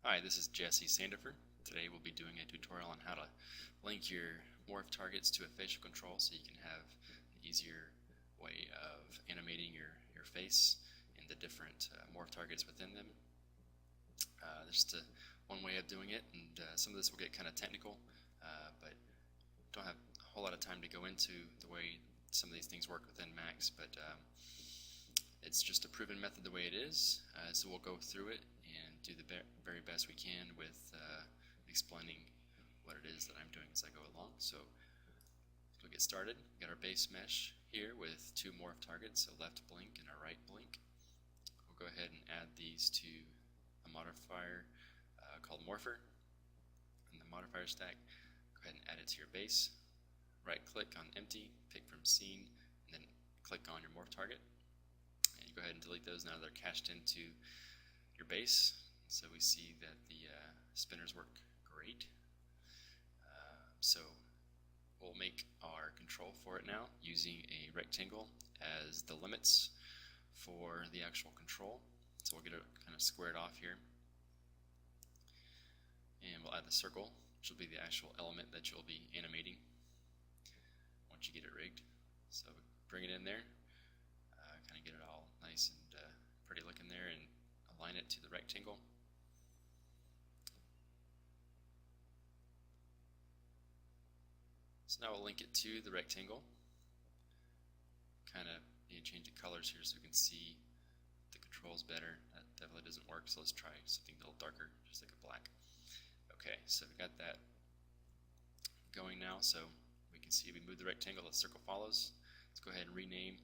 Hi, this is Jesse Sandifer. Today we'll be doing a tutorial on how to link your morph targets to a facial control so you can have an easier way of animating your face and the different morph targets within them. There's one way of doing it, and some of this will get kind of technical, but don't have a whole lot of time to go into the way some of these things work within Max, but it's just a proven method the way it is, so we'll go through it and do the very best we can with explaining what it is that I'm doing as I go along. So we'll get started. We've got our base mesh here with two morph targets, a left blink and a right blink. We'll go ahead and add these to a modifier called morpher. In the modifier stack, go ahead and add it to your base. Right click on empty, pick from scene, and then click on your morph target. And you go ahead and delete those. Now they're cached into your base, so we see that the spinners work great. So we'll make our control for it now using a rectangle as the limits for the actual control. So we'll get it kind of squared off here, and we'll add the circle, which will be the actual element that you'll be animating once you get it rigged. So bring it in there, kind of get it all nice and pretty looking there, and align it to the rectangle. So now we'll link it to the rectangle. Kind of need to change the colors here so we can see the controls better. That definitely doesn't work, so let's try something a little darker, just like a black. Okay, so we got that going now, so we can see we move the rectangle, the circle follows. Let's go ahead and rename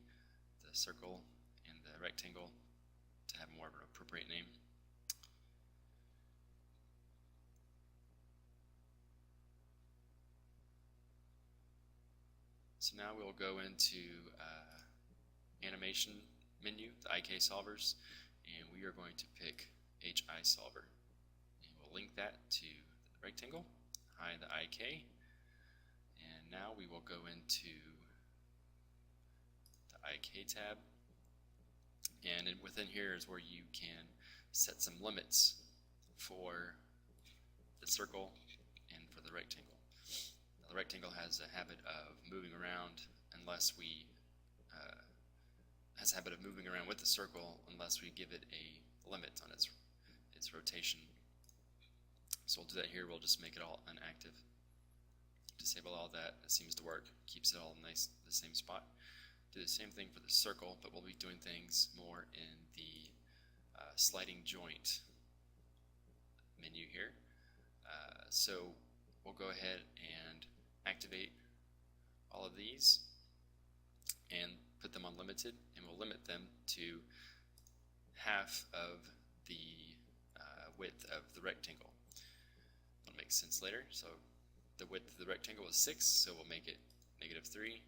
the circle and the rectangle to have more of an appropriate name. So now we'll go into animation menu, the IK solvers, and we are going to pick HI solver. And we'll link that to the rectangle, hide the IK, and now we will go into the IK tab, and within here is where you can set some limits for the circle and for the rectangle. Now, the rectangle has a habit of moving around unless we has a habit of moving around with the circle unless we give it a limit on its rotation. So we'll do that here. We'll just make it all inactive. Disable all that. It seems to work. Keeps it all nice in the same spot. Do the same thing for the circle, but we'll be doing things more in the sliding joint menu here. So we'll go ahead and activate all of these and put them on limited, and we'll limit them to half of the width of the rectangle. That'll make sense later. So the width of the rectangle is 6, so we'll make it -3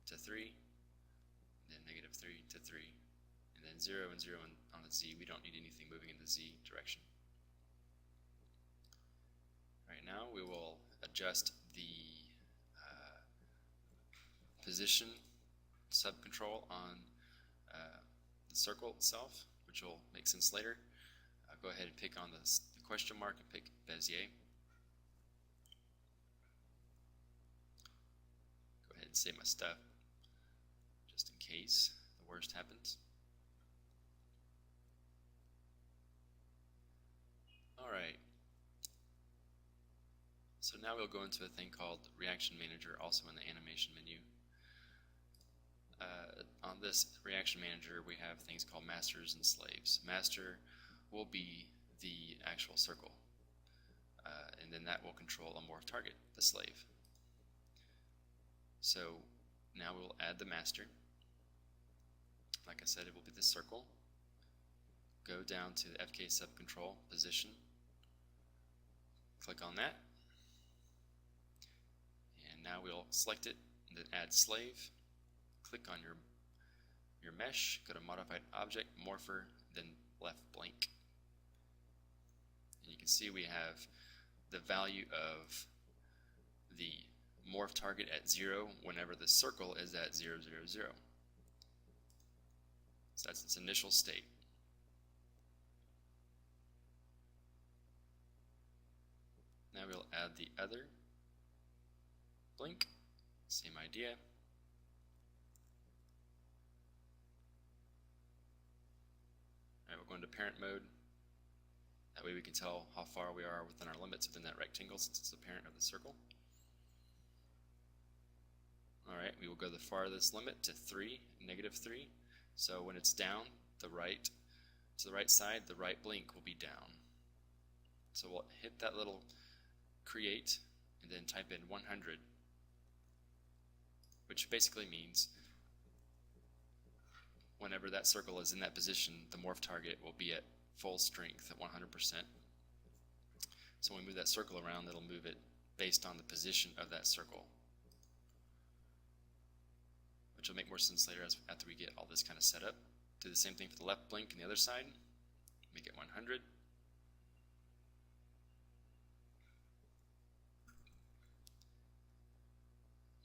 to 3, and then -3 to 3, and then 0 and 0 on the Z. We don't need anything moving in the Z direction. Right now we will adjust the position subcontrol on the circle itself, which will make sense later. I'll go ahead and pick on the question mark and pick Bezier. Go ahead and save my stuff just in case the worst happens. Alright, so now we'll go into a thing called Reaction Manager, also in the animation menu. On this Reaction Manager, we have things called masters and slaves. Master will be the actual circle, and then that will control a morph target, the slave. So now we'll add the master. Like I said, it will be the circle. Go down to the FK subcontrol position, click on that, and now we'll select it and then add slave. Click on your mesh, go to modified object, morpher, then left blink. And you can see we have the value of the morph target at 0 whenever the circle is at 0, 0, 0. So that's its initial state. Now we'll add the other blink, same idea. Alright, we'll go into parent mode. That way we can tell how far we are within our limits within that rectangle since it's the parent of the circle. Alright, we will go the farthest limit to 3, -3. So when it's down, to the right side, the right blink will be down. So we'll hit that little create and then type in 100, which basically means whenever that circle is in that position, the morph target will be at full strength at 100%. So when we move that circle around, it'll move it based on the position of that circle, which will make more sense later after we get all this kind of set up. Do the same thing for the left blink and the other side. Make it 100.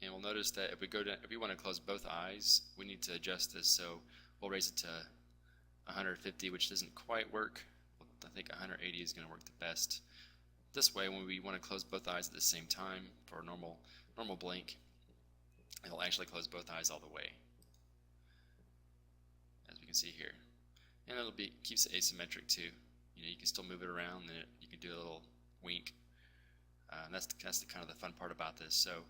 And we'll notice that if we want to close both eyes, we need to adjust this. So we'll raise it to 150, which doesn't quite work. I think 180 is going to work the best. This way, when we want to close both eyes at the same time for a normal blink, it'll actually close both eyes all the way, as we can see here. And keeps it asymmetric too. You can still move it around, and you can do a little wink. That's the kind of the fun part about this. So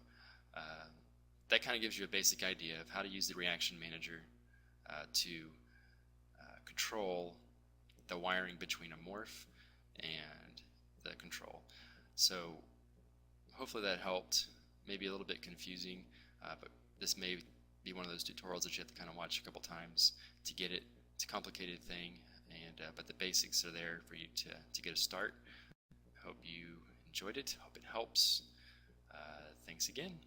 that kind of gives you a basic idea of how to use the reaction manager to control the wiring between a morph and the control. So hopefully that helped. Maybe a little bit confusing, but this may be one of those tutorials that you have to kind of watch a couple times to get it. It's a complicated thing, but the basics are there for you to get a start. Hope you enjoyed it. Hope it helps. Thanks again.